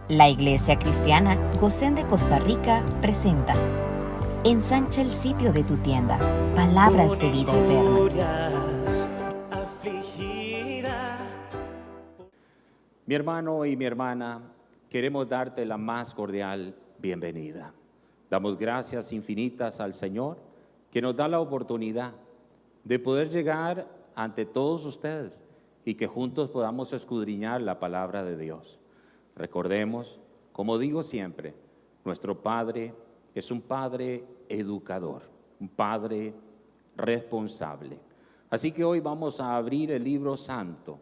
La Iglesia Cristiana Gosén de Costa Rica presenta Ensancha el sitio de tu tienda, palabras de vida eterna. Mi hermano y mi hermana, queremos darte la más cordial bienvenida. Damos gracias infinitas al Señor que nos da la oportunidad de poder llegar ante todos ustedes y que juntos podamos escudriñar la palabra de Dios. Recordemos, como digo siempre, nuestro Padre es un Padre educador, un Padre responsable. Así que hoy vamos a abrir el libro santo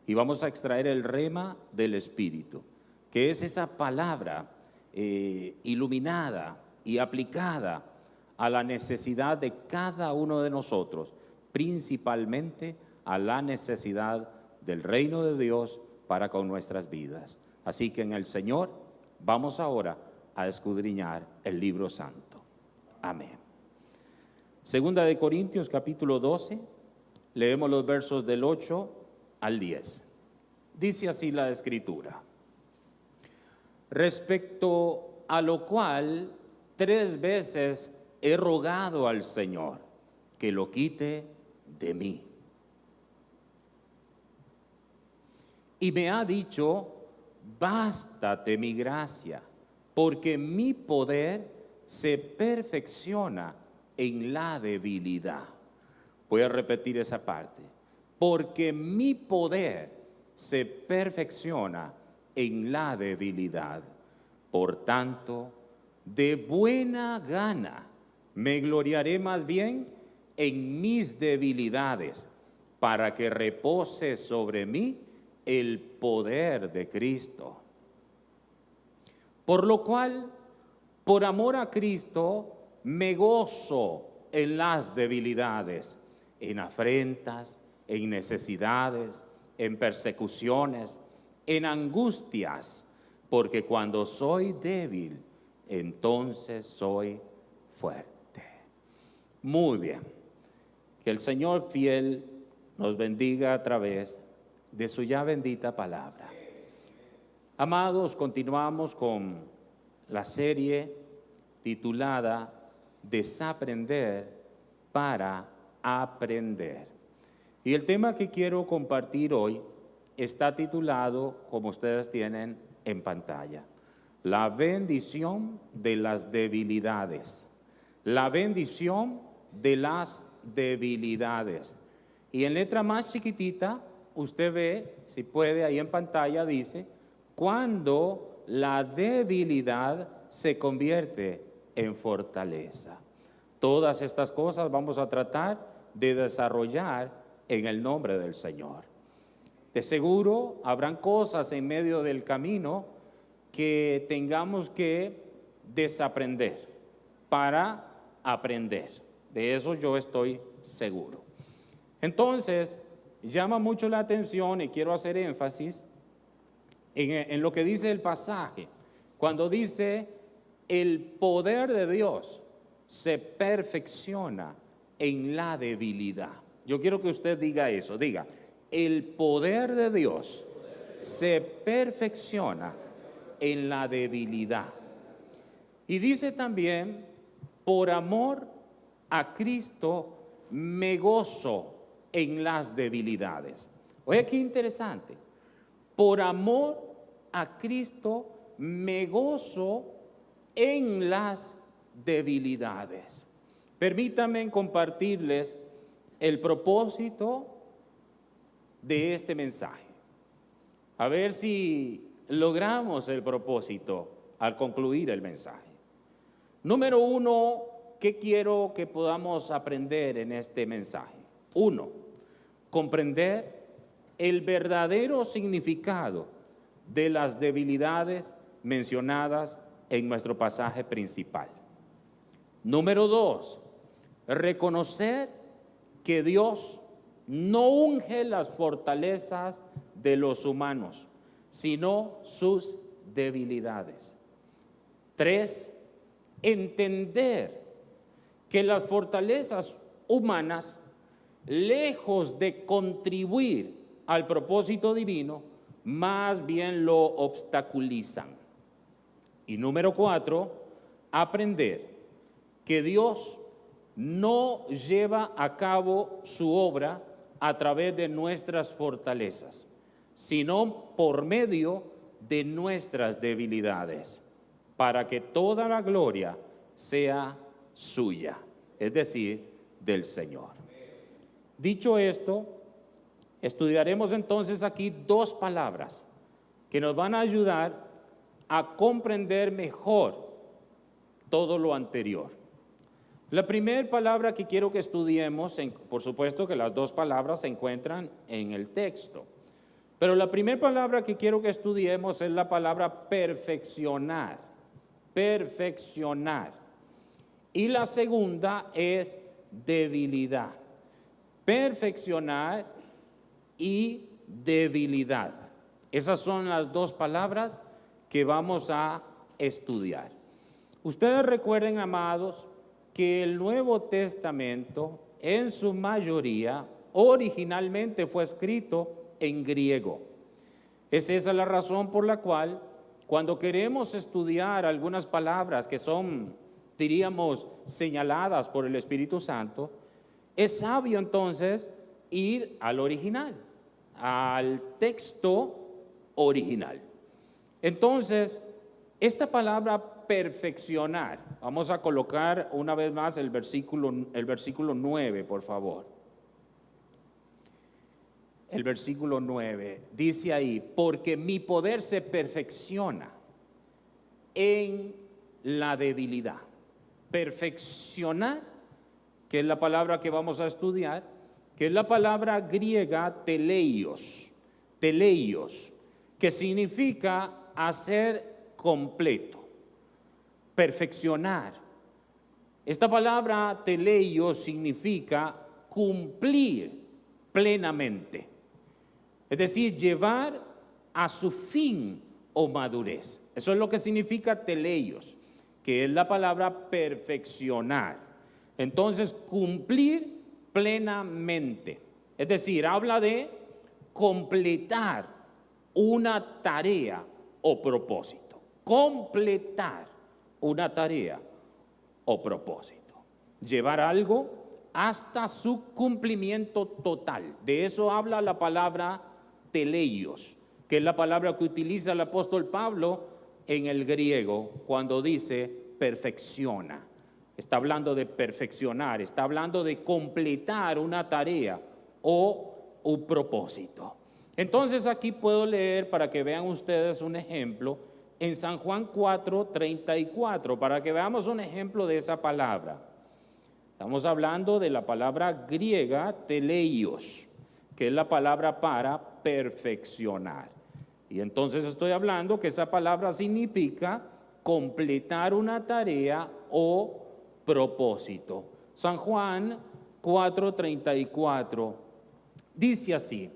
y vamos a extraer el rema del Espíritu, que es esa palabra iluminada y aplicada a la necesidad de cada uno de nosotros, principalmente a la necesidad del reino de Dios para con nuestras vidas. Así que en el Señor vamos ahora a escudriñar el libro santo. Amén. Segunda de Corintios capítulo 12, leemos los versos del 8 al 10. Dice así la Escritura: respecto a lo cual 3 veces he rogado al Señor que lo quite de mí. Y me ha dicho: bástate mi gracia, porque mi poder se perfecciona en la debilidad. Voy a repetir esa parte. Porque mi poder se perfecciona en la debilidad. Por tanto, de buena gana me gloriaré más bien en mis debilidades, para que repose sobre mí el poder de Cristo. Por lo cual, por amor a Cristo, me gozo en las debilidades, en afrentas, en necesidades, en persecuciones, en angustias, porque cuando soy débil, entonces soy fuerte. Muy bien. Que el Señor fiel nos bendiga a través de su ya bendita palabra. Amados, continuamos con la serie titulada Desaprender para aprender. Y el tema que quiero compartir hoy está titulado, como ustedes tienen en pantalla, la bendición de las debilidades. La bendición de las debilidades. Y en letra más chiquitita, usted ve, si puede, ahí en pantalla dice: cuando la debilidad se convierte en fortaleza. Todas estas cosas vamos a tratar de desarrollar en el nombre del Señor. De seguro habrán cosas en medio del camino que tengamos que desaprender para aprender. De eso yo estoy seguro. Entonces, llama mucho la atención y quiero hacer énfasis en lo que dice el pasaje. Cuando dice: el poder de Dios se perfecciona en la debilidad. Yo quiero que usted diga eso, diga: el poder de Dios se perfecciona en la debilidad. Y dice también: por amor a Cristo me gozo en las debilidades. Oye, qué interesante. Por amor a Cristo me gozo en las debilidades. Permítanme compartirles el propósito de este mensaje. A ver si logramos el propósito al concluir el mensaje. Número 1, ¿qué quiero que podamos aprender en este mensaje? 1, comprender el verdadero significado de las debilidades mencionadas en nuestro pasaje principal. Número 2, reconocer que Dios no unge las fortalezas de los humanos, sino sus debilidades. 3, entender que las fortalezas humanas, lejos de contribuir al propósito divino, más bien lo obstaculizan. Y número 4, aprender que Dios no lleva a cabo su obra a través de nuestras fortalezas, sino por medio de nuestras debilidades, para que toda la gloria sea suya, es decir, del Señor. Dicho esto, estudiaremos entonces aquí 2 palabras que nos van a ayudar a comprender mejor todo lo anterior. La primera palabra que quiero que estudiemos, por supuesto que las 2 palabras se encuentran en el texto, pero la primera palabra que quiero que estudiemos es la palabra perfeccionar, perfeccionar. Y la segunda es debilidad, perfeccionar y debilidad. Esas son las 2 palabras que vamos a estudiar. Ustedes recuerden, amados, que el Nuevo Testamento en su mayoría originalmente fue escrito en griego. Es esa la razón por la cual cuando queremos estudiar algunas palabras que son, diríamos, señaladas por el Espíritu Santo, es sabio entonces ir al original, al texto original. Entonces, esta palabra perfeccionar, vamos a colocar una vez más el versículo 9, por favor. El versículo 9 dice ahí: porque mi poder se perfecciona en la debilidad. Perfeccionar, que es la palabra que vamos a estudiar, que es la palabra griega teleios, que significa hacer completo, perfeccionar. Esta palabra teleios significa cumplir plenamente, es decir, llevar a su fin o madurez. Eso es lo que significa teleios, que es la palabra perfeccionar. Entonces, cumplir plenamente, es decir, habla de completar una tarea o propósito. Completar una tarea o propósito. Llevar algo hasta su cumplimiento total. De eso habla la palabra teleios, que es la palabra que utiliza el apóstol Pablo en el griego cuando dice perfecciona. Está hablando de perfeccionar, está hablando de completar una tarea o un propósito. Entonces aquí puedo leer para que vean ustedes un ejemplo en San Juan 4:34, para que veamos un ejemplo de esa palabra. Estamos hablando de la palabra griega teleios, que es la palabra para perfeccionar. Y entonces estoy hablando que esa palabra significa completar una tarea o propósito. San Juan 4:34 dice así: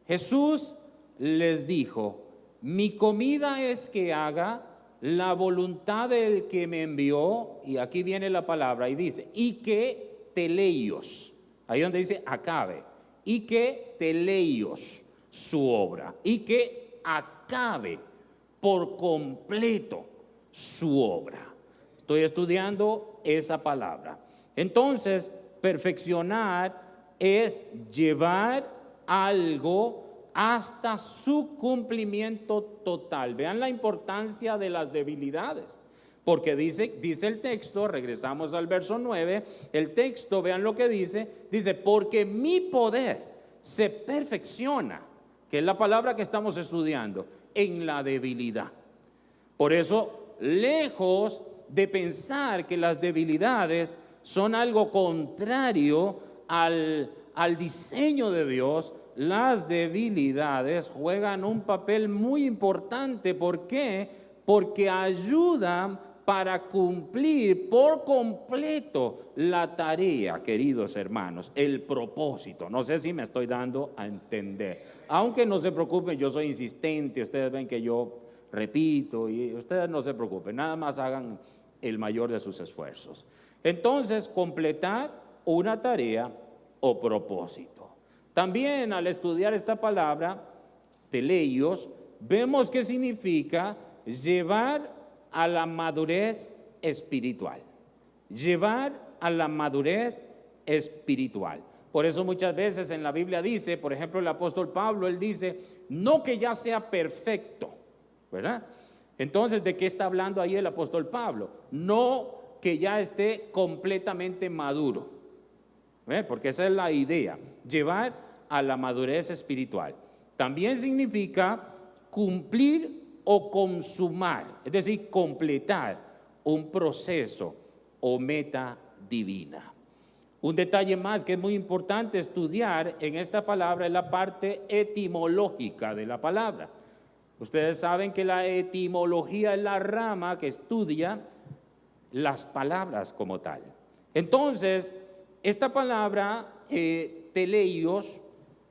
Jesús les dijo: mi comida es que haga la voluntad del que me envió, y aquí viene la palabra y dice, y que teleios, ahí donde dice acabe, y que teleios su obra, y que acabe por completo su obra. Estoy estudiando esa palabra. Entonces, perfeccionar es llevar algo hasta su cumplimiento total. Vean la importancia de las debilidades, porque dice el texto, regresamos al verso 9, el texto, vean lo que dice, porque mi poder se perfecciona, que es la palabra que estamos estudiando, en la debilidad. Por eso, lejos de pensar que las debilidades son algo contrario al diseño de Dios, las debilidades juegan un papel muy importante. ¿Por qué? Porque ayudan para cumplir por completo la tarea, queridos hermanos, el propósito. No sé si me estoy dando a entender. Aunque no se preocupen, yo soy insistente, ustedes ven que yo repito, y ustedes no se preocupen, nada más hagan el mayor de sus esfuerzos. Entonces, completar una tarea o propósito. También al estudiar esta palabra, teleios, vemos que significa llevar a la madurez espiritual. Llevar a la madurez espiritual. Por eso muchas veces en la Biblia dice, por ejemplo, el apóstol Pablo, él dice, no que ya sea perfecto, ¿verdad? Entonces, ¿de qué está hablando ahí el apóstol Pablo? No que ya esté completamente maduro, porque esa es la idea, llevar a la madurez espiritual. También significa cumplir o consumar, es decir, completar un proceso o meta divina. Un detalle más que es muy importante estudiar en esta palabra es la parte etimológica de la palabra. Ustedes saben que la etimología es la rama que estudia las palabras como tal. Entonces, esta palabra teleios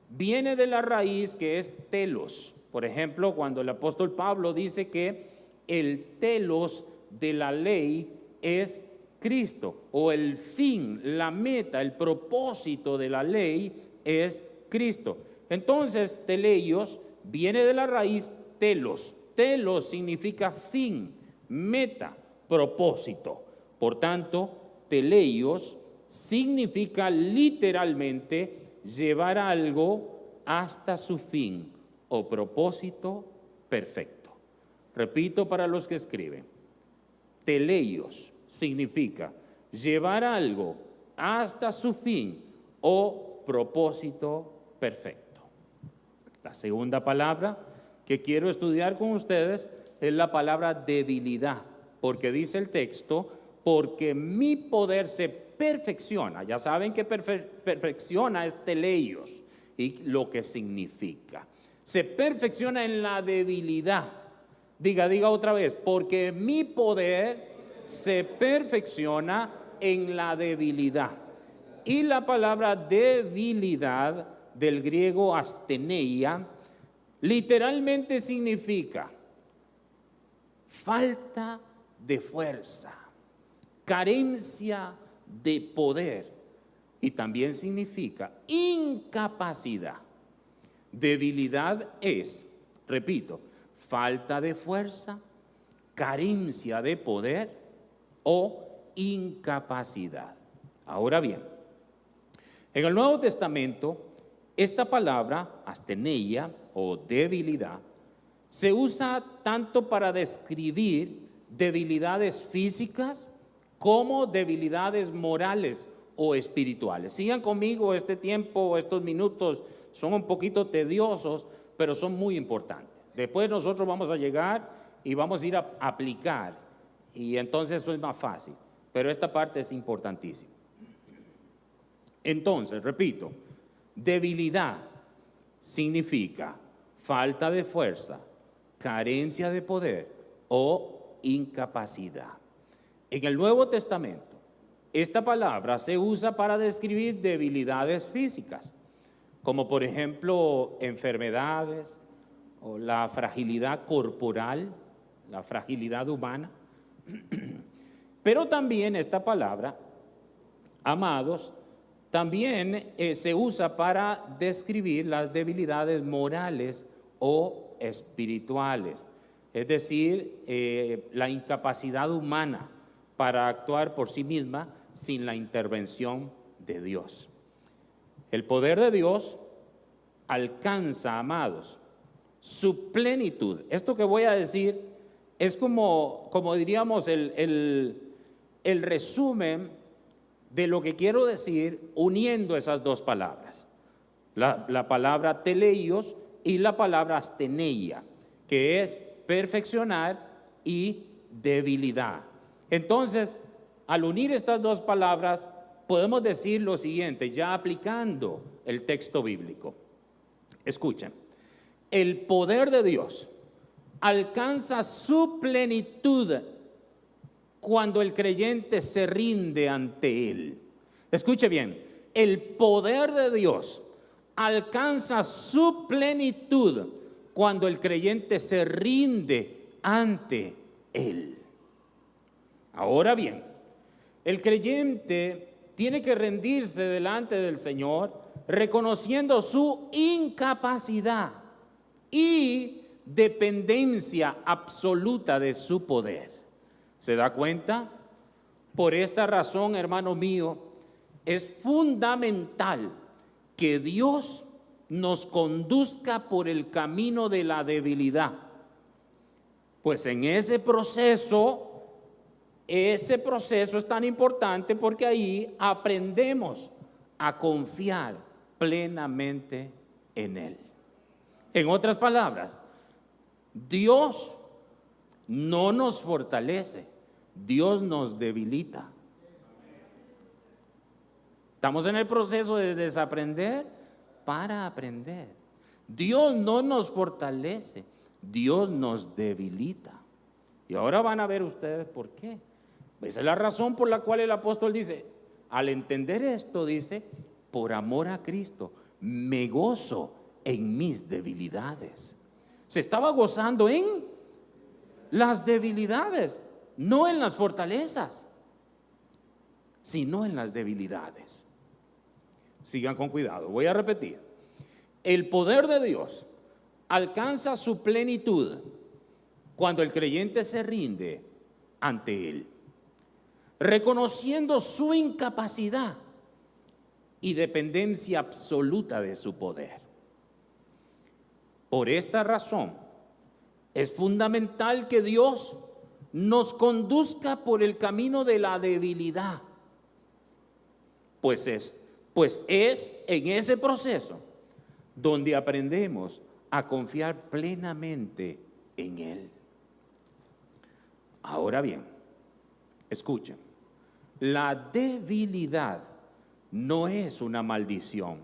viene de la raíz que es telos. Por ejemplo, cuando el apóstol Pablo dice que el telos de la ley es Cristo, o el fin, la meta, el propósito de la ley es Cristo. Entonces, teleios viene de la raíz telos. Telos significa fin, meta, propósito. Por tanto, teleios significa literalmente llevar algo hasta su fin o propósito perfecto. Repito para los que escriben, teleios significa llevar algo hasta su fin o propósito perfecto. La segunda palabra que quiero estudiar con ustedes es la palabra debilidad, porque dice el texto, porque mi poder se perfecciona. Ya saben que perfecciona es teleios y lo que significa. Se perfecciona en la debilidad. Diga otra vez, porque mi poder se perfecciona en la debilidad. Y la palabra debilidad del griego asteneia literalmente significa falta de fuerza, carencia de poder y también significa incapacidad. Debilidad es, repito, falta de fuerza, carencia de poder o incapacidad. Ahora bien, en el Nuevo Testamento, esta palabra, asteneia o debilidad, se usa tanto para describir debilidades físicas como debilidades morales o espirituales. Sigan conmigo, este tiempo, estos minutos son un poquito tediosos, pero son muy importantes. Después nosotros vamos a llegar y vamos a ir a aplicar, y entonces eso es más fácil, pero esta parte es importantísima. Entonces, repito, debilidad significa falta de fuerza, carencia de poder o incapacidad. En el Nuevo Testamento, esta palabra se usa para describir debilidades físicas, como por ejemplo enfermedades o la fragilidad corporal, la fragilidad humana. Pero también esta palabra, amados, también se usa para describir las debilidades morales o espirituales, es decir, la incapacidad humana para actuar por sí misma sin la intervención de Dios. El poder de Dios alcanza, amados, su plenitud. Esto que voy a decir es como diríamos el resumen de lo que quiero decir uniendo esas dos palabras, la palabra teleios y la palabra asteneia, que es perfeccionar y debilidad. Entonces, al unir estas dos palabras, podemos decir lo siguiente, ya aplicando el texto bíblico. Escuchen, el poder de Dios alcanza su plenitud cuando el creyente se rinde ante Él. Escuche bien, el poder de Dios alcanza su plenitud cuando el creyente se rinde ante Él. Ahora bien, el creyente tiene que rendirse delante del Señor reconociendo su incapacidad y dependencia absoluta de su poder. ¿Se da cuenta? Por esta razón, hermano mío, es fundamental que Dios nos conduzca por el camino de la debilidad. Pues en ese proceso es tan importante porque ahí aprendemos a confiar plenamente en Él. En otras palabras, Dios no nos fortalece, Dios nos debilita. Estamos en el proceso de desaprender para aprender. Dios no nos fortalece, Dios nos debilita. Y ahora van a ver ustedes por qué. Esa es la razón por la cual el apóstol dice, al entender esto, dice, por amor a Cristo, me gozo en mis debilidades. Se estaba gozando en las debilidades, no en las fortalezas, sino en las debilidades. Sigan con cuidado, voy a repetir. El poder de Dios alcanza su plenitud cuando el creyente se rinde ante Él, reconociendo su incapacidad y dependencia absoluta de su poder. Por esta razón, es fundamental que Dios nos conduzca por el camino de la debilidad, pues es en ese proceso donde aprendemos a confiar plenamente en Él. Ahora bien, escuchen, la debilidad no es una maldición,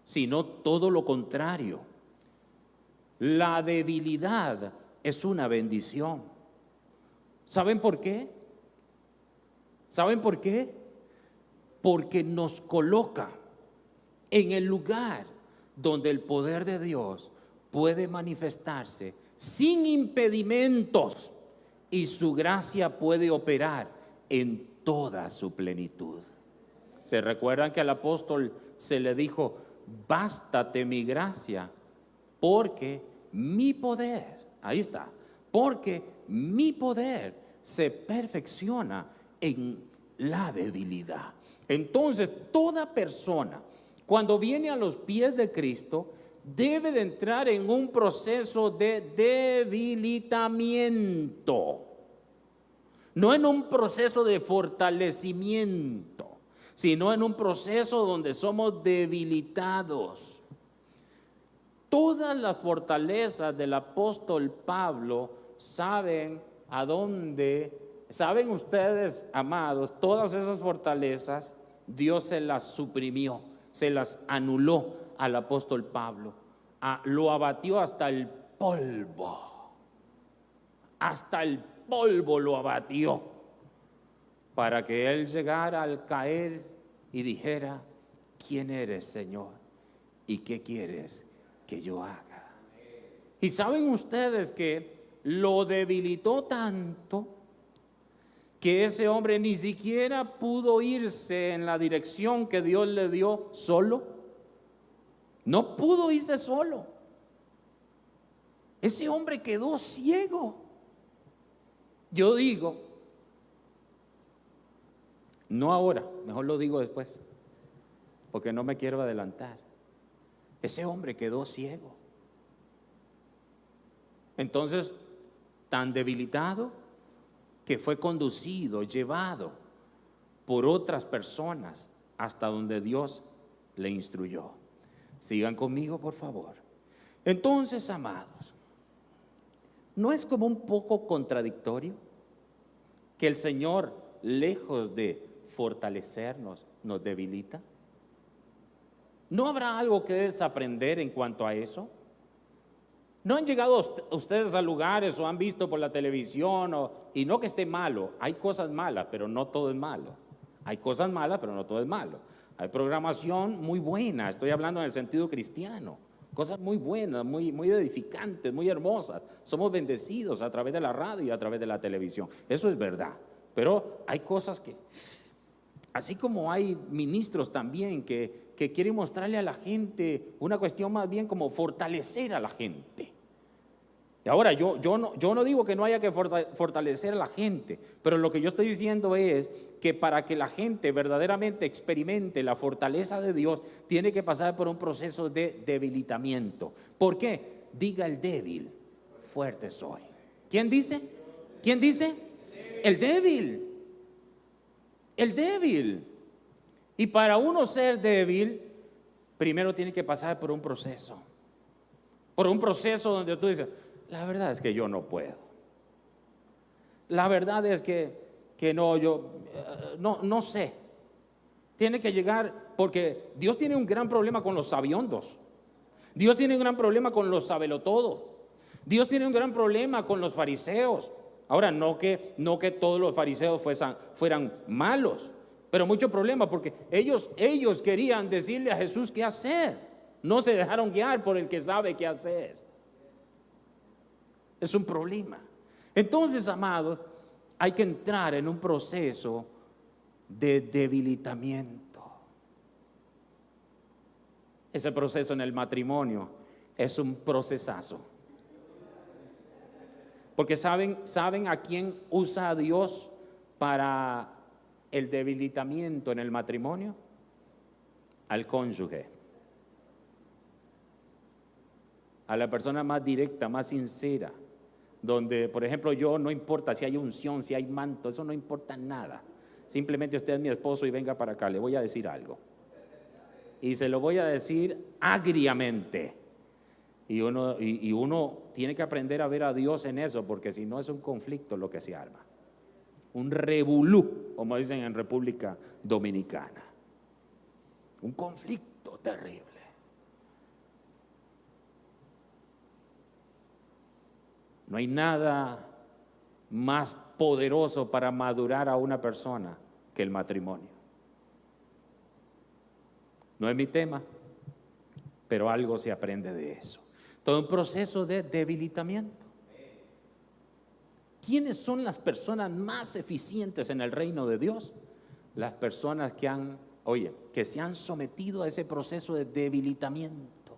sino todo lo contrario. La debilidad es una bendición. ¿Saben por qué? ¿Saben por qué? Porque nos coloca en el lugar donde el poder de Dios puede manifestarse sin impedimentos y su gracia puede operar en toda su plenitud. ¿Se recuerdan que al apóstol se le dijo, bástate mi gracia, porque mi poder, ahí está, porque mi poder se perfecciona en la debilidad? Entonces, toda persona, cuando viene a los pies de Cristo, debe de entrar en un proceso de debilitamiento, no en un proceso de fortalecimiento, sino en un proceso donde somos debilitados. Todas las fortalezas del apóstol Pablo, saben ustedes, amados, todas esas fortalezas Dios se las suprimió, se las anuló al apóstol Pablo, lo abatió hasta el polvo lo abatió, para que él llegara al caer y dijera, ¿quién eres, Señor? ¿Y qué quieres que yo haga? Y saben ustedes que lo debilitó tanto que ese hombre ni siquiera pudo irse en la dirección que Dios le dio solo. No pudo irse solo. Ese hombre quedó ciego. Yo digo, no ahora, mejor lo digo después, porque no me quiero adelantar. Ese hombre quedó ciego. Entonces, tan debilitado que fue conducido, llevado por otras personas hasta donde Dios le instruyó. Sigan conmigo, por favor. Entonces, amados, ¿no es como un poco contradictorio que el Señor, lejos de fortalecernos, nos debilita? ¿No habrá algo que desaprender en cuanto a eso? ¿No han llegado ustedes a lugares o han visto por la televisión y no que esté malo? Hay cosas malas, pero no todo es malo. Hay cosas malas, pero no todo es malo. Hay programación muy buena, estoy hablando en el sentido cristiano. Cosas muy buenas, muy edificantes, muy hermosas. Somos bendecidos a través de la radio y a través de la televisión. Eso es verdad. Pero hay cosas que, así como hay ministros también que quieren mostrarle a la gente una cuestión más bien como fortalecer a la gente. Y ahora yo no digo que no haya que fortalecer a la gente, pero lo que yo estoy diciendo es que para que la gente verdaderamente experimente la fortaleza de Dios, tiene que pasar por un proceso de debilitamiento. ¿Por qué? Diga el débil, fuerte soy. ¿Quién dice? ¿Quién dice? El débil. El débil. Y para uno ser débil, primero tiene que pasar por un proceso. Por un proceso donde tú dices, la verdad es que yo no puedo. La verdad es que no, yo no sé. Tiene que llegar, porque Dios tiene un gran problema con los sabiondos. Dios tiene un gran problema con los sabelotodo. Dios tiene un gran problema con los fariseos. Ahora, no que todos los fariseos fueran malos, pero mucho problema, porque ellos querían decirle a Jesús qué hacer. No se dejaron guiar por el que sabe qué hacer. Es un problema. Entonces, amados, hay que entrar en un proceso de debilitamiento. Ese proceso en el matrimonio es un procesazo. Porque ¿saben a quién usa a Dios para el debilitamiento en el matrimonio? Al cónyuge. A la persona más directa, más sincera. Donde, por ejemplo, yo no importa si hay unción, si hay manto, eso no importa nada. Simplemente usted es mi esposo y venga para acá, le voy a decir algo. Y se lo voy a decir agriamente. Y uno tiene que aprender a ver a Dios en eso, porque si no es un conflicto lo que se arma. Un revolú, como dicen en República Dominicana. Un conflicto terrible. No hay nada más poderoso para madurar a una persona que el matrimonio. No es mi tema, pero algo se aprende de eso. Todo un proceso de debilitamiento. ¿Quiénes son las personas más eficientes en el reino de Dios? Las personas que se han sometido a ese proceso de debilitamiento.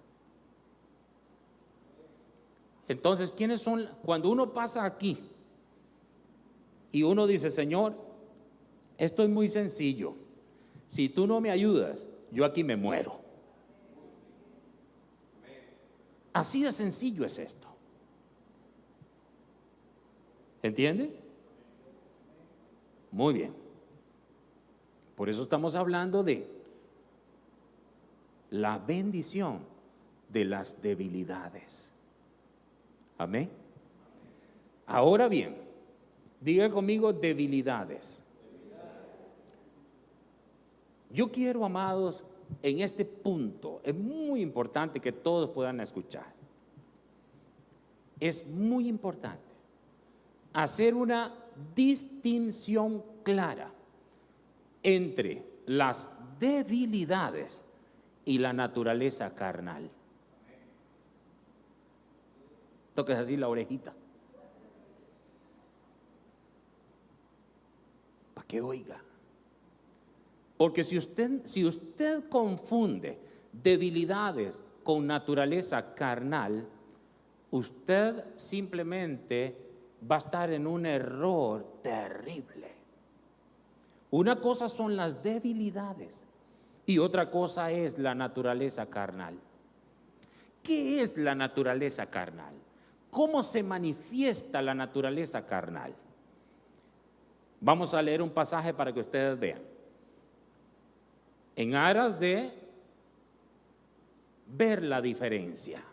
Entonces, ¿quiénes son? Cuando uno pasa aquí y uno dice, Señor, esto es muy sencillo. Si tú no me ayudas, yo aquí me muero. Así de sencillo es esto. ¿Entiende? Muy bien. Por eso estamos hablando de la bendición de las debilidades. Amén. Ahora bien, diga conmigo debilidades. Yo quiero, amados, en este punto, es muy importante que todos puedan escuchar. Es muy importante hacer una distinción clara entre las debilidades y la naturaleza carnal. Toques así la orejita para que oiga. Porque si usted confunde debilidades con naturaleza carnal, usted simplemente va a estar en un error terrible. Una cosa son las debilidades y otra cosa es la naturaleza carnal. ¿Qué es la naturaleza carnal? ¿Cómo se manifiesta la naturaleza carnal? Vamos a leer un pasaje para que ustedes vean. En aras de ver la diferencia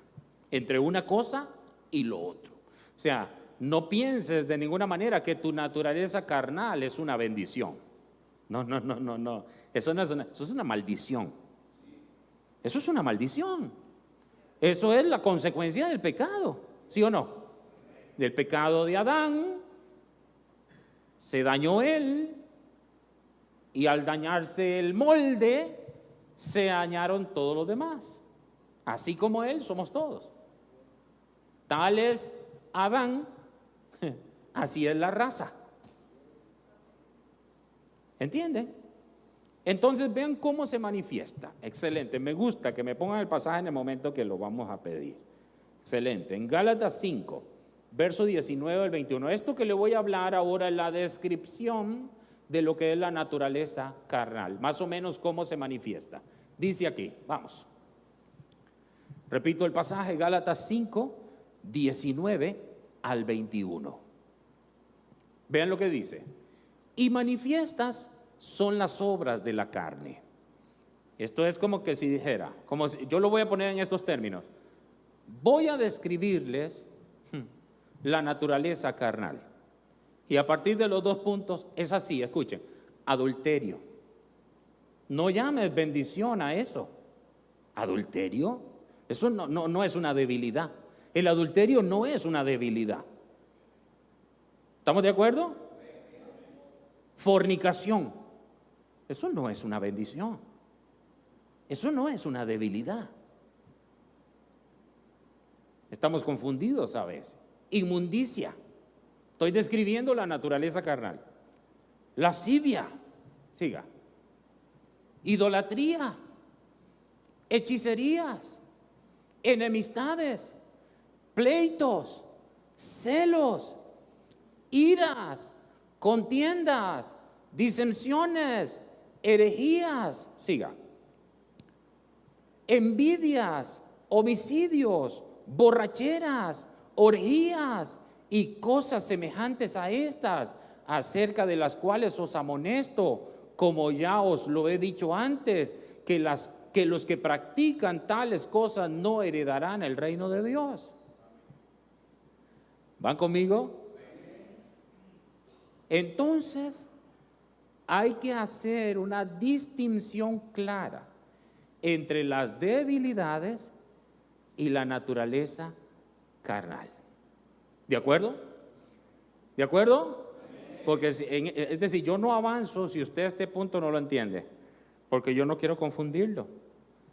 entre una cosa y lo otro. O sea, no pienses de ninguna manera que tu naturaleza carnal es una bendición. No. Eso es una maldición. Eso es una maldición. Eso es la consecuencia del pecado. ¿Sí o no? Del pecado de Adán, se dañó él, y al dañarse el molde, se dañaron todos los demás. Así como él, somos todos. Tal es Adán, así es la raza. ¿Entienden? Entonces vean cómo se manifiesta. Excelente, me gusta que me pongan el pasaje en el momento que lo vamos a pedir. Excelente, en Gálatas 5, verso 19 al 21. Esto que le voy a hablar ahora es la descripción de lo que es la naturaleza carnal, más o menos cómo se manifiesta. Dice aquí, vamos. Repito el pasaje, Gálatas 5, 19 al 21. Vean lo que dice. Y manifiestas son las obras de la carne. Esto es como que si dijera, como si, yo lo voy a poner en estos términos. Voy a describirles la naturaleza carnal. Y a partir de los 2 puntos es así, escuchen. Adulterio. No llames bendición a eso. Adulterio. Eso no es una debilidad. El adulterio no es una debilidad. ¿Estamos de acuerdo? Fornicación. Eso no es una bendición. Eso no es una debilidad. Estamos confundidos a veces. Inmundicia. Estoy describiendo la naturaleza carnal. Lascivia. Siga. Idolatría. Hechicerías. Enemistades. Pleitos. Celos. Iras. Contiendas. Disensiones. Herejías. Siga. Envidias. Homicidios. Borracheras. Orgías y cosas semejantes a estas, acerca de las cuales os amonesto, como ya os lo he dicho antes, que los que practican tales cosas no heredarán el reino de Dios. ¿Van conmigo? Entonces, hay que hacer una distinción clara entre las debilidades y la naturaleza carnal. ¿De acuerdo? ¿De acuerdo? Porque es decir, yo no avanzo si usted a este punto no lo entiende, porque yo no quiero confundirlo.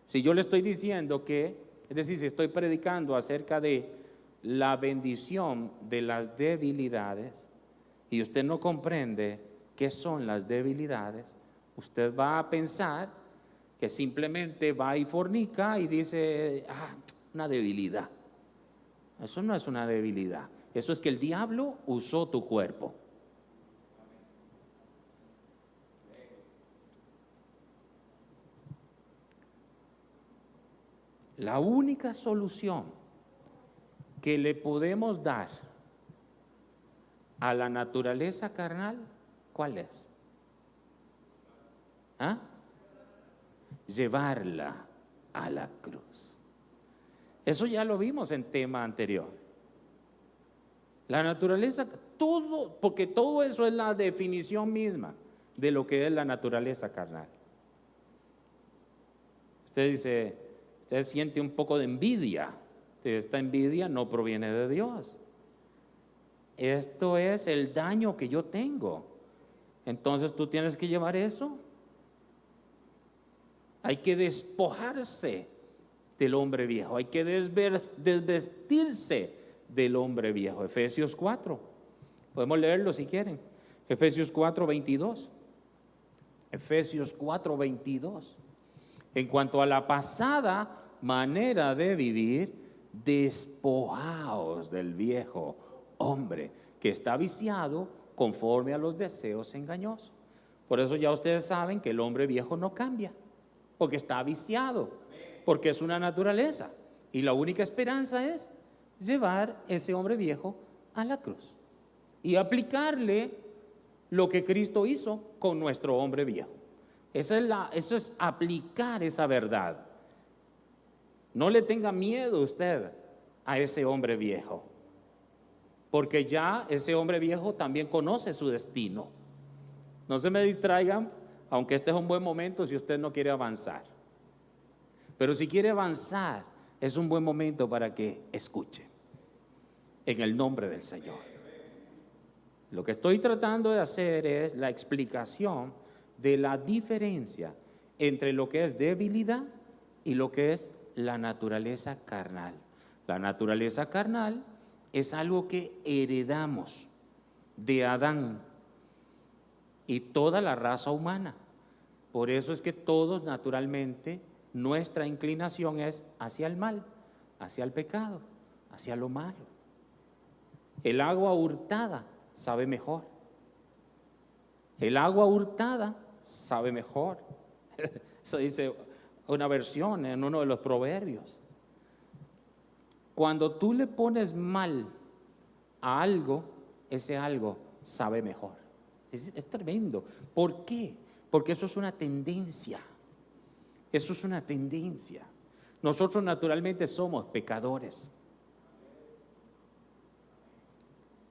Si yo le estoy diciendo que, es decir, si estoy predicando acerca de la bendición de las debilidades y usted no comprende qué son las debilidades, usted va a pensar que simplemente va y fornica y dice, una debilidad. Eso no es una debilidad. Eso es que el diablo usó tu cuerpo. La única solución que le podemos dar a la naturaleza carnal, ¿cuál es? Llevarla a la cruz. Eso ya lo vimos en tema anterior. La naturaleza, todo, porque todo eso es la definición misma de lo que es la naturaleza carnal. Usted dice, usted siente un poco de envidia. Esta envidia no proviene de Dios. Esto es el daño que yo tengo. Entonces tú tienes que llevar eso. Hay que despojarse del hombre viejo. Hay que desvestirse del hombre viejo. Efesios 4. Podemos leerlo si quieren. Efesios 4, 22. Efesios 4, 22. En cuanto a la pasada manera de vivir, despojaos del viejo hombre que está viciado conforme a los deseos engañosos. Por eso ya ustedes saben que el hombre viejo no cambia, porque está viciado, porque es una naturaleza. Y la única esperanza es llevar ese hombre viejo a la cruz y aplicarle lo que Cristo hizo con nuestro hombre viejo. Eso es aplicar esa verdad. No le tenga miedo usted a ese hombre viejo, porque ya ese hombre viejo también conoce su destino. No se me distraigan, aunque este es un buen momento si usted no quiere avanzar. Pero si quiere avanzar, es un buen momento para que escuche. En el nombre del Señor. Lo que estoy tratando de hacer es la explicación de la diferencia entre lo que es debilidad y lo que es la naturaleza carnal. La naturaleza carnal es algo que heredamos de Adán y toda la raza humana. Por eso es que todos naturalmente nuestra inclinación es hacia el mal, hacia el pecado, hacia lo malo. El agua hurtada sabe mejor. El agua hurtada sabe mejor. Eso dice una versión en uno de los proverbios. Cuando tú le pones mal a algo, ese algo sabe mejor. Es tremendo. ¿Por qué? Porque eso es una tendencia. Eso es una tendencia. Nosotros naturalmente somos pecadores.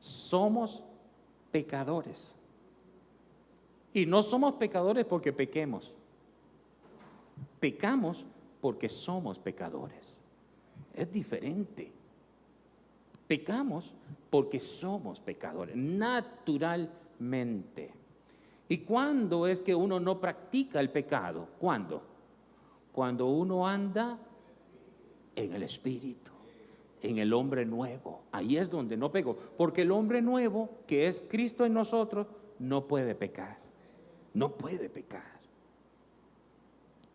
Somos pecadores. Y no somos pecadores porque pequemos. Pecamos porque somos pecadores. Es diferente. Pecamos porque somos pecadores, naturalmente. ¿Y cuándo es que uno no practica el pecado? ¿Cuándo? Cuando uno anda en el Espíritu, en el hombre nuevo. Ahí es donde no pecó. Porque el hombre nuevo, que es Cristo en nosotros, no puede pecar. No puede pecar.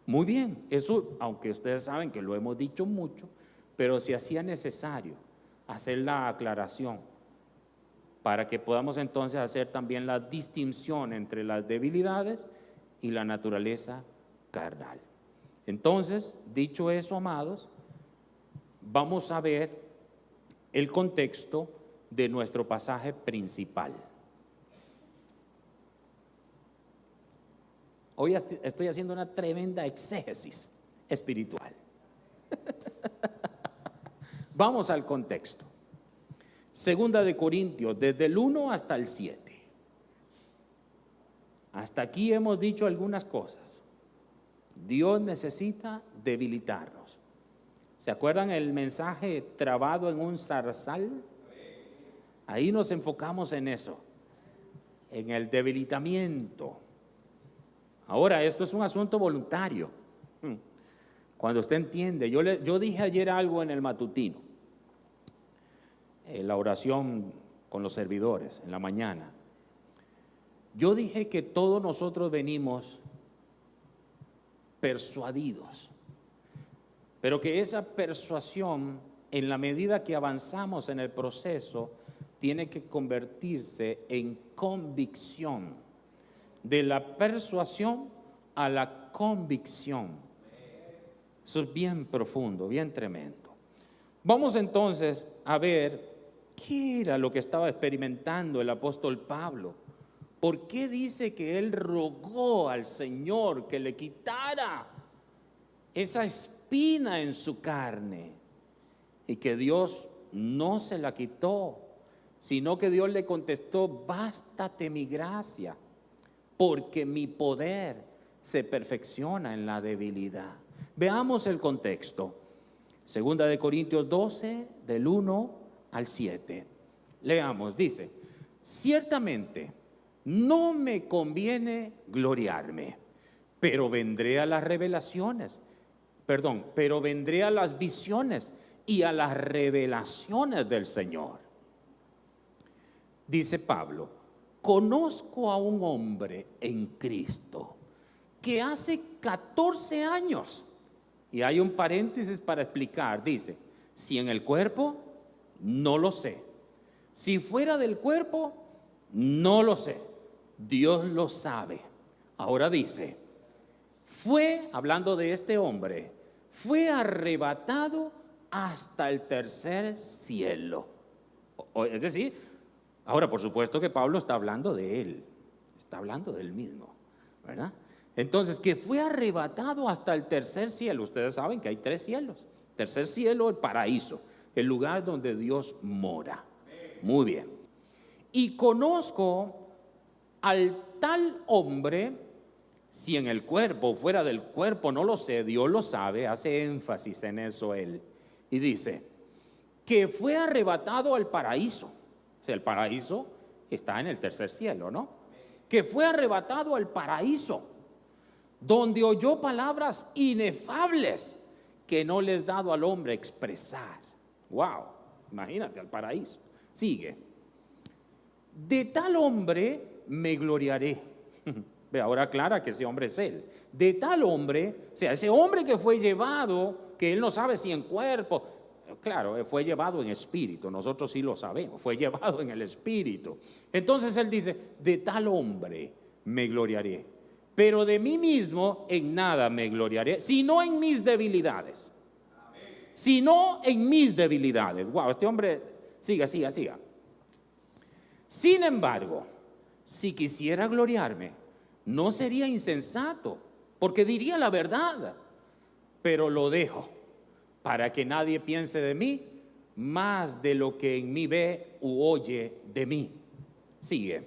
Muy bien, eso, aunque ustedes saben que lo hemos dicho mucho, pero se hacía necesario hacer la aclaración para que podamos entonces hacer también la distinción entre las debilidades y la naturaleza carnal. Entonces, dicho eso, amados, vamos a ver el contexto de nuestro pasaje principal. Hoy estoy haciendo una tremenda exégesis espiritual. Vamos al contexto. Segunda de Corintios, desde el 1 hasta el 7. Hasta aquí hemos dicho algunas cosas. Dios necesita debilitarnos. ¿Se acuerdan el mensaje trabado en un zarzal? Ahí nos enfocamos en eso, en el debilitamiento. Ahora, esto es un asunto voluntario. Cuando usted entiende, yo dije ayer algo en el matutino, en la oración con los servidores, en la mañana. Yo dije que todos nosotros venimos persuadidos, pero que esa persuasión, en la medida que avanzamos en el proceso, tiene que convertirse en convicción. De la persuasión a la convicción. Eso es bien profundo, bien tremendo. Vamos entonces a ver qué era lo que estaba experimentando el apóstol Pablo. ¿Por qué dice que él rogó al Señor que le quitara esa espina en su carne? Y que Dios no se la quitó, sino que Dios le contestó: bástate mi gracia, porque mi poder se perfecciona en la debilidad. Veamos el contexto. Segunda de Corintios 12, del 1 al 7. Leamos, dice: ciertamente no me conviene gloriarme, pero vendré a las pero vendré a las visiones y a las revelaciones del Señor. Dice Pablo: conozco a un hombre en Cristo que hace 14 años, y hay un paréntesis para explicar, dice: si en el cuerpo, no lo sé; si fuera del cuerpo, no lo sé; Dios lo sabe. Ahora dice: fue, hablando de este hombre, fue arrebatado hasta el tercer cielo. Es decir, ahora, por supuesto que Pablo está hablando de él, está hablando del mismo, ¿verdad? Entonces, que fue arrebatado hasta el tercer cielo. Ustedes saben que hay 3 cielos. Tercer cielo, el paraíso, el lugar donde Dios mora. Muy bien. Y conozco al tal hombre, si en el cuerpo o fuera del cuerpo, no lo sé, Dios lo sabe, hace énfasis en eso él. Y dice, que fue arrebatado al paraíso. O sea, el paraíso está en el tercer cielo, ¿no? Que fue arrebatado al paraíso, donde oyó palabras inefables que no les es dado al hombre expresar. Wow, imagínate, al paraíso. Sigue: de tal hombre me gloriaré. Ve, ahora aclara que ese hombre es él. De tal hombre, o sea, ese hombre que fue llevado, que él no sabe si en cuerpo, claro, fue llevado en espíritu, nosotros sí lo sabemos, fue llevado en el espíritu. Entonces él dice, de tal hombre me gloriaré, pero de mí mismo en nada me gloriaré, sino en mis debilidades. Sino en mis debilidades. Wow, este hombre, siga. Sin embargo, si quisiera gloriarme, no sería insensato, porque diría la verdad, pero lo dejo para que nadie piense de mí más de lo que en mí ve u oye de mí. Sigue.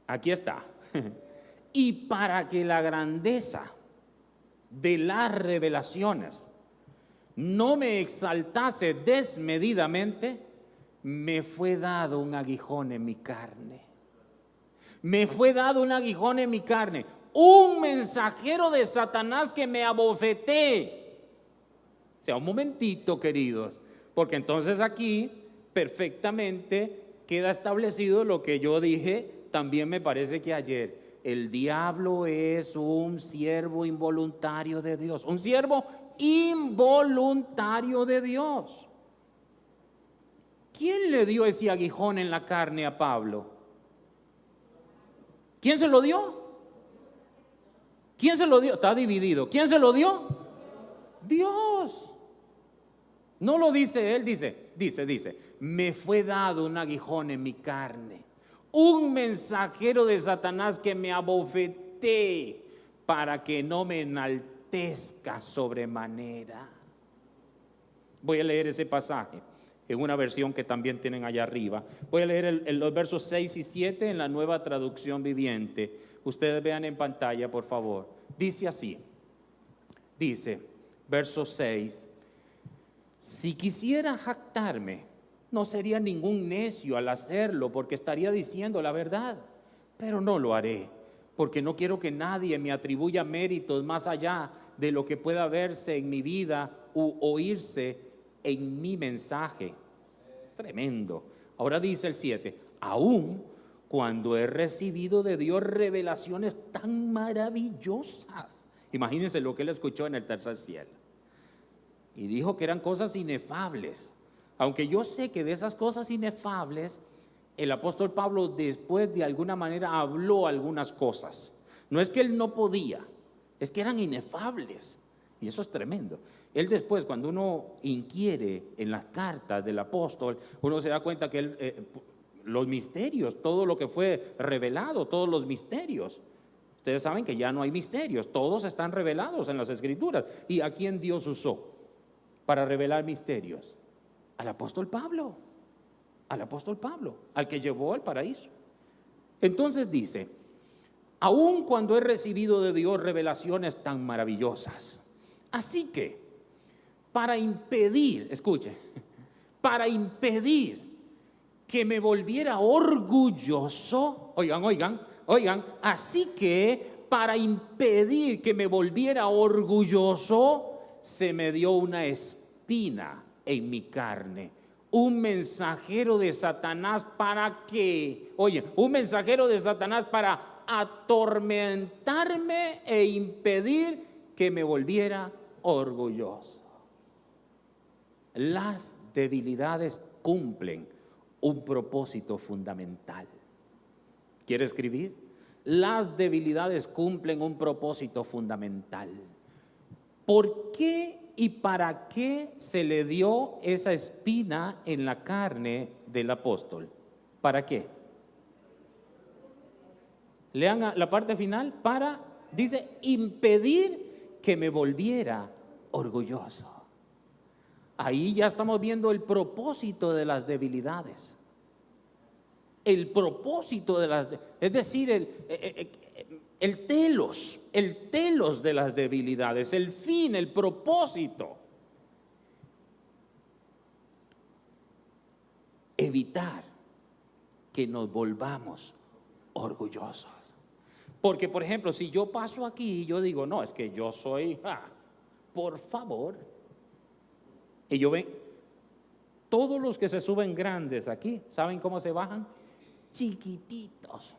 Aquí está. Y para que la grandeza de las revelaciones no me exaltase desmedidamente, me fue dado un aguijón en mi carne. Me fue dado un aguijón en mi carne, un mensajero de Satanás que me abofeté. O sea, un momentito, queridos, porque entonces aquí perfectamente queda establecido lo que yo dije, también me parece que ayer. El diablo es un siervo involuntario de Dios, un siervo involuntario de Dios. ¿Quién le dio ese aguijón en la carne a Pablo? ¿Quién se lo dio? ¿Quién se lo dio? Está dividido. ¿Quién se lo dio? Dios. No lo dice él, dice, me fue dado un aguijón en mi carne, un mensajero de Satanás que me abofeté para que no me enaltezca sobremanera. Voy a leer ese pasaje en una versión que también tienen allá arriba. Voy a leer los versos 6 y 7 en la Nueva Traducción Viviente. Ustedes vean en pantalla, por favor. Dice así, verso 6. Si quisiera jactarme, no sería ningún necio al hacerlo, porque estaría diciendo la verdad, pero no lo haré, porque no quiero que nadie me atribuya méritos más allá de lo que pueda verse en mi vida u oírse en mi mensaje. Tremendo. Ahora dice el 7, aún cuando he recibido de Dios revelaciones tan maravillosas. Imagínense lo que él escuchó en el tercer cielo. Y dijo que eran cosas inefables. Aunque yo sé que de esas cosas inefables, el apóstol Pablo después de alguna manera habló algunas cosas. No es que él no podía, es que eran inefables. Y eso es tremendo. Él después, cuando uno inquiere en las cartas del apóstol, uno se da cuenta que los misterios, todo lo que fue revelado, todos los misterios. Ustedes saben que ya no hay misterios, todos están revelados en las Escrituras. ¿Y a quién Dios usó para revelar misterios? Al apóstol Pablo, al que llevó al paraíso. Entonces dice, aun cuando he recibido de Dios revelaciones tan maravillosas, así que para impedir, escuche, para impedir que me volviera orgulloso, oigan, así que para impedir que me volviera orgulloso, se me dio una espina en mi carne, un mensajero de Satanás para atormentarme e impedir que me volviera orgulloso. Las debilidades cumplen un propósito fundamental. ¿Quiere escribir? Las debilidades cumplen un propósito fundamental. ¿Por qué y para qué se le dio esa espina en la carne del apóstol? ¿Para qué? Lean la parte final. Dice, impedir que me volviera orgulloso. Ahí ya estamos viendo el propósito de las debilidades. El propósito de es decir, el telos de las debilidades, el fin, el propósito. Evitar que nos volvamos orgullosos. Porque, por ejemplo, si yo paso aquí y yo digo, no, es que yo soy, por favor. Y yo ven, todos los que se suben grandes aquí, ¿saben cómo se bajan? Chiquititos.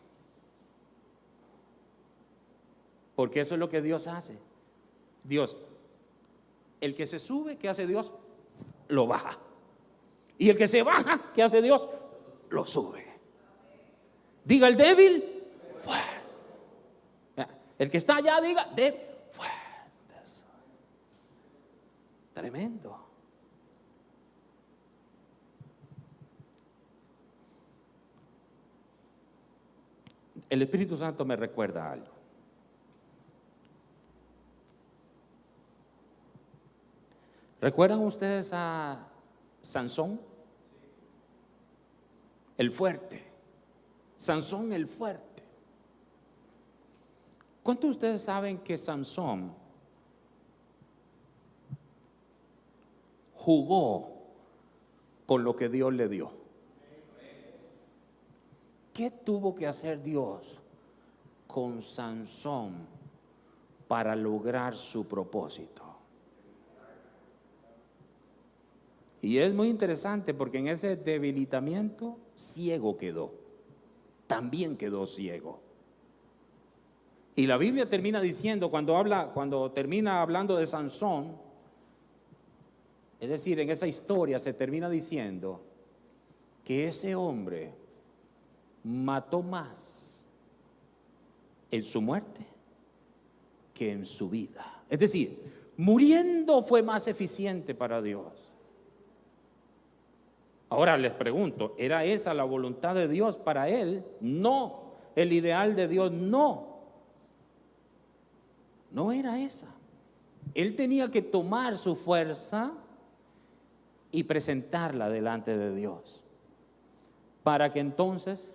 Porque eso es lo que Dios hace. Dios El que se sube, ¿qué hace Dios? Lo baja. Y el que se baja, ¿qué hace Dios? Lo sube. Diga el débil, fuerte. El que está allá, diga débil, fuerte. Tremendo. El Espíritu Santo me recuerda algo. ¿Recuerdan ustedes a Sansón? El fuerte. Sansón el fuerte. ¿Cuántos de ustedes saben que Sansón jugó con lo que Dios le dio? ¿Qué tuvo que hacer Dios con Sansón para lograr su propósito? Y es muy interesante porque en ese debilitamiento ciego quedó. También quedó ciego. Y la Biblia termina diciendo, cuando termina hablando de Sansón, es decir, en esa historia se termina diciendo que ese hombre mató más en su muerte que en su vida. Es decir, muriendo fue más eficiente para Dios. Ahora les pregunto, ¿era esa la voluntad de Dios para él? No. El ideal de Dios, no. No era esa. Él tenía que tomar su fuerza y presentarla delante de Dios, para que entonces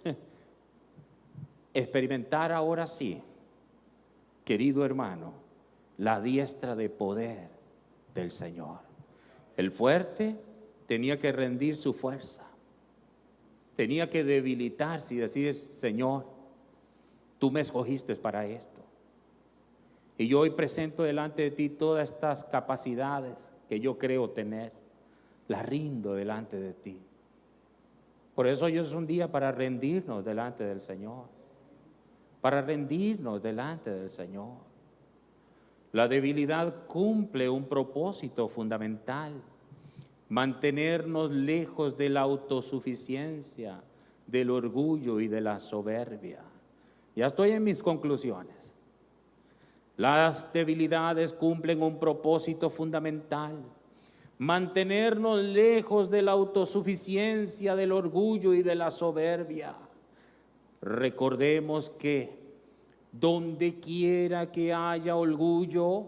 experimentara ahora sí, querido hermano, la diestra de poder del Señor. El fuerte tenía que rendir su fuerza, tenía que debilitarse y decir: Señor, tú me escogiste para esto, y yo hoy presento delante de ti todas estas capacidades que yo creo tener, las rindo delante de ti. Por eso hoy es un día para rendirnos delante del Señor, para rendirnos delante del Señor. La debilidad cumple un propósito fundamental: mantenernos lejos de la autosuficiencia, del orgullo y de la soberbia. Ya estoy en mis conclusiones. Las debilidades cumplen un propósito fundamental: mantenernos lejos de la autosuficiencia, del orgullo y de la soberbia. Recordemos que donde quiera que haya orgullo,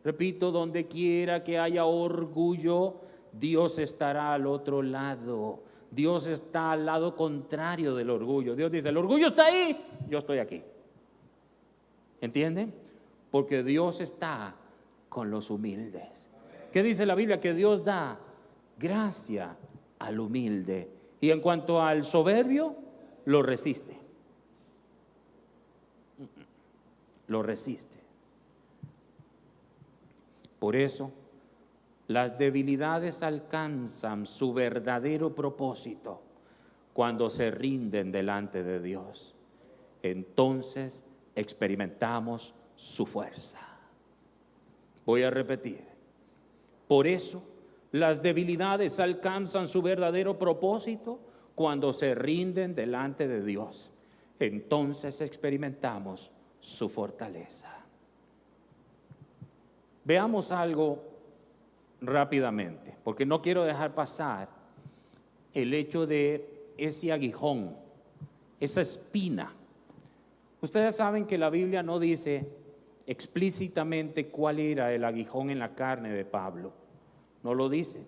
repito, donde quiera que haya orgullo, Dios estará al otro lado. Dios está al lado contrario del orgullo. Dios dice: el orgullo está ahí, yo estoy aquí. ¿Entienden? Porque Dios está con los humildes. ¿Qué dice la Biblia? Que Dios da gracia al humilde, y en cuanto al soberbio, lo resiste. Lo resiste. Por eso, las debilidades alcanzan su verdadero propósito cuando se rinden delante de Dios. Entonces experimentamos su fuerza. Voy a repetir. Por eso, las debilidades alcanzan su verdadero propósito cuando se rinden delante de Dios. Entonces experimentamos su fortaleza. Veamos algo rápidamente, porque no quiero dejar pasar el hecho de ese aguijón, esa espina. Ustedes saben que la Biblia no dice explícitamente cuál era el aguijón en la carne de Pablo, no lo dice,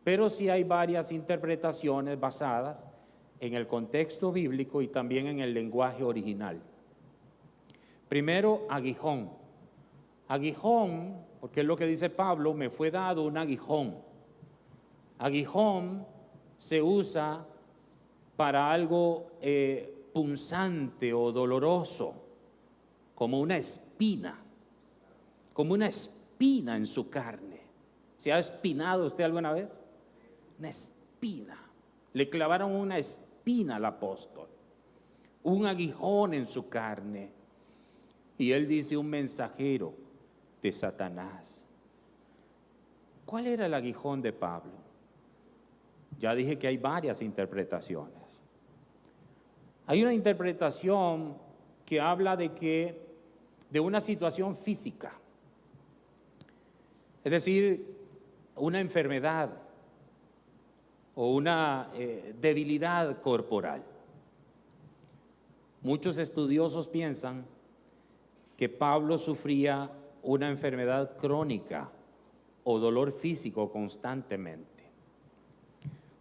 pero sí hay varias interpretaciones basadas en el contexto bíblico y también en el lenguaje original. Primero, aguijón. Aguijón, porque es lo que dice Pablo: me fue dado un aguijón. Aguijón se usa para algo punzante o doloroso, como una espina en su carne. ¿Se ha espinado usted alguna vez? Una espina. Le clavaron una espina al apóstol, un aguijón en su carne. Y él dice: un mensajero de Satanás. ¿Cuál era el aguijón de Pablo? Ya dije que hay varias interpretaciones. Hay una interpretación que habla de una situación física, es decir, una enfermedad o una debilidad corporal. Muchos estudiosos piensan que Pablo sufría una enfermedad crónica o dolor físico constantemente.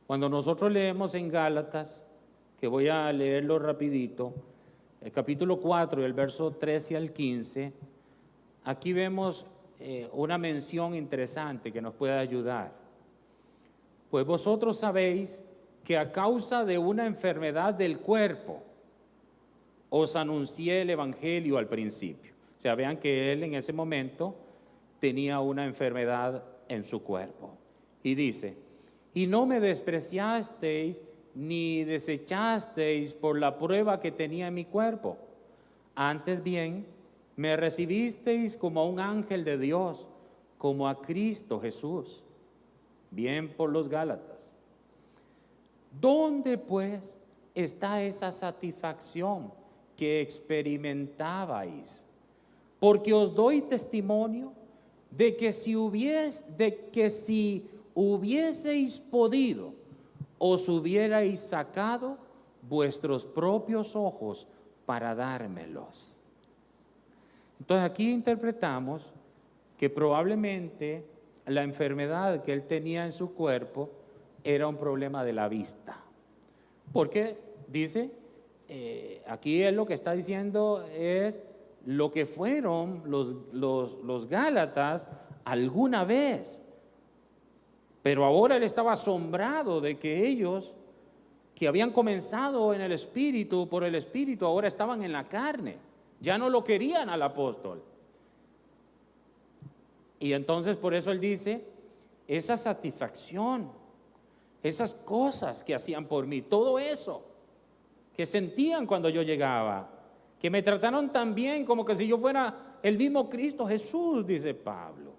Cuando nosotros leemos en Gálatas, que voy a leerlo rapidito, el capítulo 4, el verso 13 al 15, aquí vemos una mención interesante que nos puede ayudar. Pues vosotros sabéis que a causa de una enfermedad del cuerpo os anuncié el evangelio al principio. O sea, vean que él en ese momento tenía una enfermedad en su cuerpo. Y dice, y no me despreciasteis ni desechasteis por la prueba que tenía en mi cuerpo. Antes bien, me recibisteis como a un ángel de Dios, como a Cristo Jesús. Bien por los Gálatas. ¿Dónde pues está esa satisfacción que experimentabais? Porque os doy testimonio de que si hubieseis podido, os hubierais sacado vuestros propios ojos para dármelos. Entonces aquí interpretamos que probablemente la enfermedad que él tenía en su cuerpo era un problema de la vista. Porque dice, aquí él lo que está diciendo es lo que fueron los Gálatas alguna vez. Pero ahora él estaba asombrado de que ellos, que habían comenzado en el Espíritu, por el Espíritu, ahora estaban en la carne. Ya no lo querían al apóstol. Y entonces por eso él dice, esa satisfacción, esas cosas que hacían por mí, todo eso que sentían cuando yo llegaba, que me trataron tan bien como que si yo fuera el mismo Cristo Jesús, dice Pablo,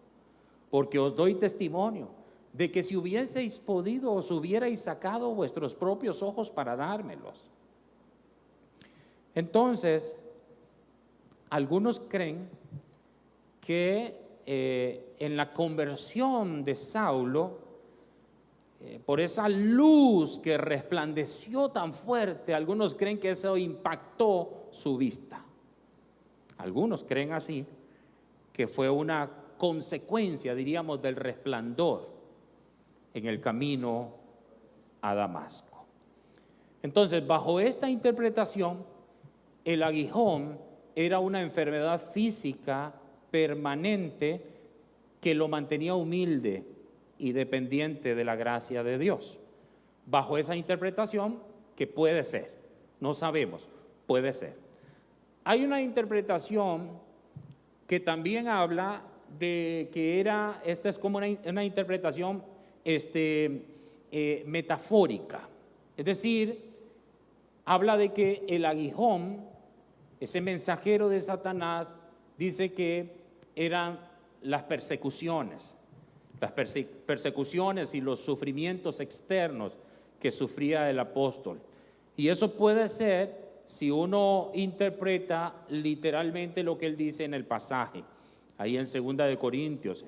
porque os doy testimonio de que si hubieseis podido, os hubierais sacado vuestros propios ojos para dármelos. Entonces, algunos creen que en la conversión de Saulo, por esa luz que resplandeció tan fuerte, algunos creen que eso impactó su vista. Algunos creen así, que fue una consecuencia, diríamos, del resplandor en el camino a Damasco. Entonces, bajo esta interpretación, el aguijón era una enfermedad física permanente que lo mantenía humilde y dependiente de la gracia de Dios. Bajo esa interpretación, que puede ser, no sabemos, puede ser. Hay una interpretación que también habla de que esta es como una interpretación metafórica. Es decir, habla de que el aguijón, ese mensajero de Satanás, dice que eran las persecuciones y los sufrimientos externos que sufría el apóstol. Y eso puede ser si uno interpreta literalmente lo que él dice en el pasaje, ahí en 2 de Corintios.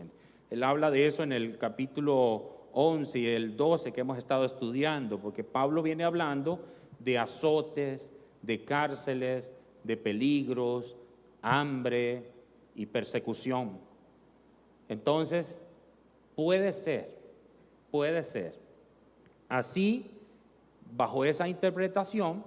Él habla de eso en el capítulo 11 y el 12 que hemos estado estudiando, porque Pablo viene hablando de azotes, de cárceles, de peligros, hambre y persecución. Entonces, puede ser. Así, bajo esa interpretación,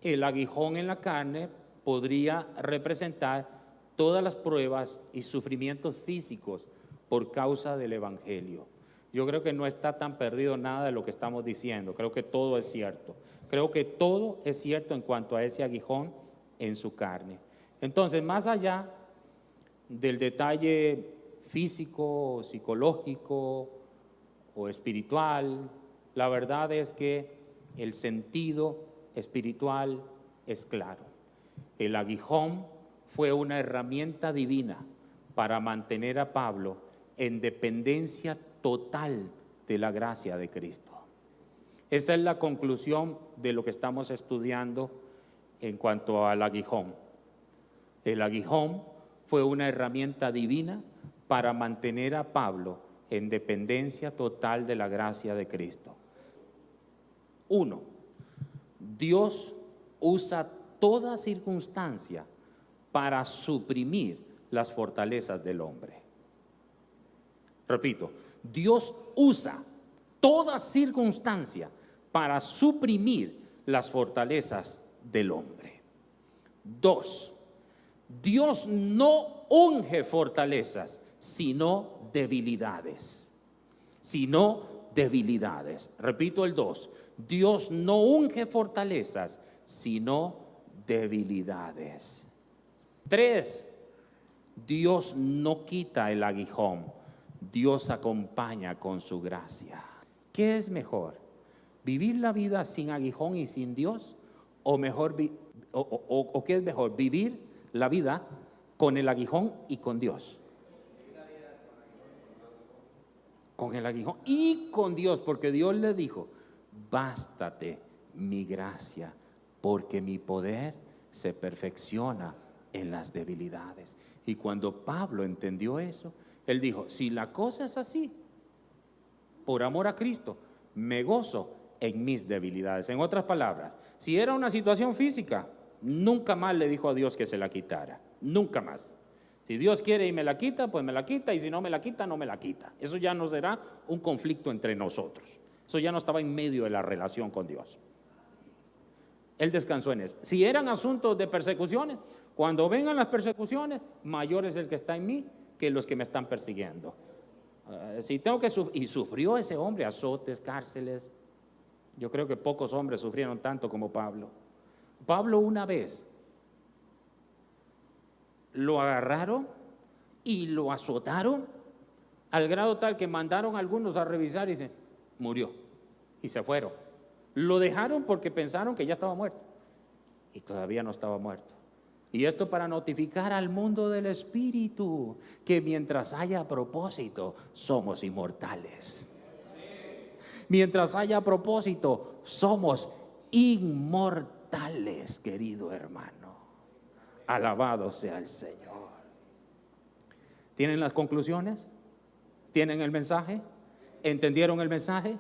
el aguijón en la carne podría representar todas las pruebas y sufrimientos físicos por causa del evangelio. Yo creo que no está tan perdido nada de lo que estamos diciendo. Creo que todo es cierto. Creo que todo es cierto en cuanto a ese aguijón en su carne. Entonces, más allá del detalle físico, psicológico o espiritual, la verdad es que el sentido espiritual es claro. El aguijón fue una herramienta divina para mantener a Pablo en dependencia total de la gracia de Cristo. Esa es la conclusión de lo que estamos estudiando en cuanto al aguijón. El aguijón fue una herramienta divina para mantener a Pablo en dependencia total de la gracia de Cristo. 1. Dios usa toda circunstancia para suprimir las fortalezas del hombre. Repito, Dios usa toda circunstancia para suprimir las fortalezas del hombre. 2. Dios no unge fortalezas, sino debilidades. Repito el 2. Dios no unge fortalezas, sino debilidades. 3. Dios no quita el aguijón, Dios acompaña con su gracia. ¿Qué es mejor? ¿Vivir la vida sin aguijón y sin Dios? ¿O qué es mejor? ¿Vivir la vida con el aguijón y con Dios? Con el aguijón y con Dios, porque Dios le dijo: bástate mi gracia, porque mi poder se perfecciona en las debilidades. Y cuando Pablo entendió eso, él dijo: si la cosa es así, por amor a Cristo, me gozo en mis debilidades. En otras palabras, si era una situación física, nunca más le dijo a Dios que se la quitara, nunca más. Si Dios quiere y me la quita, pues me la quita, y si no me la quita, no me la quita. Eso ya no será un conflicto entre nosotros. Eso ya no estaba en medio de la relación con Dios. Él descansó en eso. Si eran asuntos de persecuciones, cuando vengan las persecuciones, mayor es el que está en mí que los que me están persiguiendo. Si tengo que y sufrió ese hombre azotes, cárceles. Yo creo que pocos hombres sufrieron tanto como Pablo. Pablo una vez lo agarraron y lo azotaron al grado tal que mandaron a algunos a revisar y dicen: murió, y se fueron. Lo dejaron porque pensaron que ya estaba muerto, y todavía no estaba muerto. Y esto para notificar al mundo del espíritu que mientras haya propósito, somos inmortales. Mientras haya propósito, somos inmortales, querido hermano. Alabado sea el Señor. ¿Tienen las conclusiones? ¿Tienen el mensaje? ¿Entendieron el mensaje?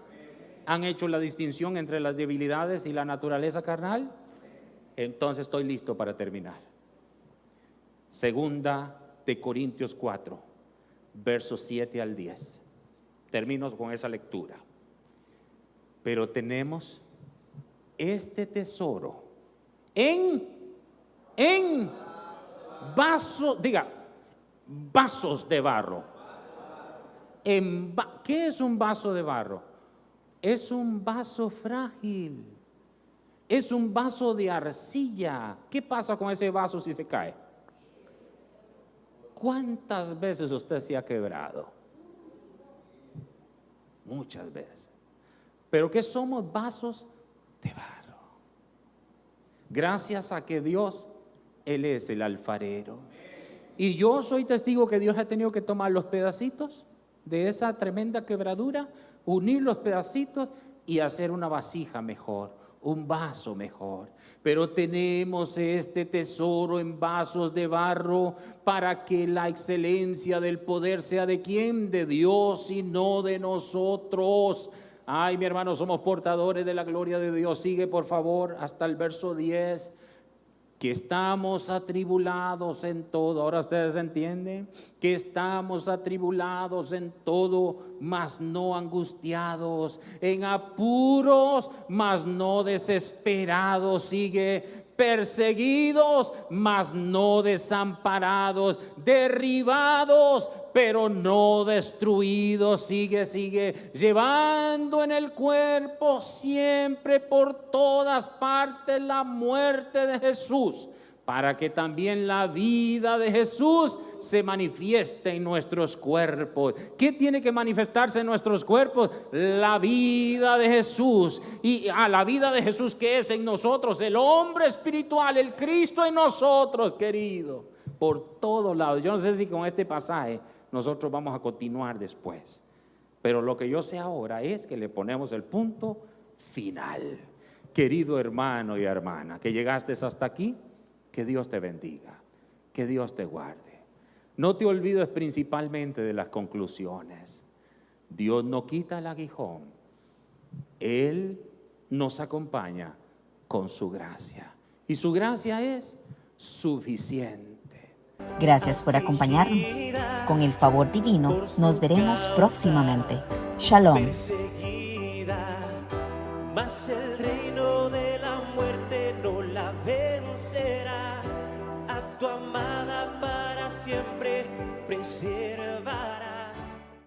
¿Han hecho la distinción entre las debilidades y la naturaleza carnal? Entonces estoy listo para terminar. Segunda de Corintios 4, versos 7 al 10. Termino con esa lectura. Pero tenemos este tesoro en vasos, vasos de barro. ¿Qué es un vaso de barro? Es un vaso frágil. Es un vaso de arcilla. ¿Qué pasa con ese vaso si se cae? ¿Cuántas veces usted se ha quebrado? Muchas veces. ¿Pero qué somos? Vasos de barro. Gracias a que Dios, Él es el alfarero. Y yo soy testigo que Dios ha tenido que tomar los pedacitos de esa tremenda quebradura, unir los pedacitos y hacer una vasija mejor, un vaso mejor. Pero tenemos este tesoro en vasos de barro para que la excelencia del poder sea ¿de quién? De Dios y no de nosotros. Ay, mi hermano, somos portadores de la gloria de Dios. Sigue por favor hasta el verso 10. Que estamos atribulados en todo. Ahora ustedes entienden que estamos atribulados en todo, mas no angustiados, en apuros, mas no desesperados. Sigue: perseguidos, mas no desamparados, derribados, pero no destruidos. Sigue, llevando en el cuerpo siempre por todas partes la muerte de Jesús, para que también la vida de Jesús se manifieste en nuestros cuerpos. ¿Qué tiene que manifestarse en nuestros cuerpos? La vida de Jesús. Y a la vida de Jesús que es en nosotros, el hombre espiritual, el Cristo en nosotros, querido, por todos lados. Yo no sé si con este pasaje nosotros vamos a continuar después, Pero lo que yo sé ahora es que le ponemos el punto final. Querido hermano y hermana, que llegaste hasta aquí, que Dios te bendiga, que Dios te guarde. No te olvides principalmente de las conclusiones. Dios no quita el aguijón. Él nos acompaña con su gracia. Y su gracia es suficiente. Gracias por acompañarnos. Con el favor divino, nos veremos próximamente. Shalom. Perseguida, mas el reino de la muerte no la vencerá. A tu amada para siempre preservará.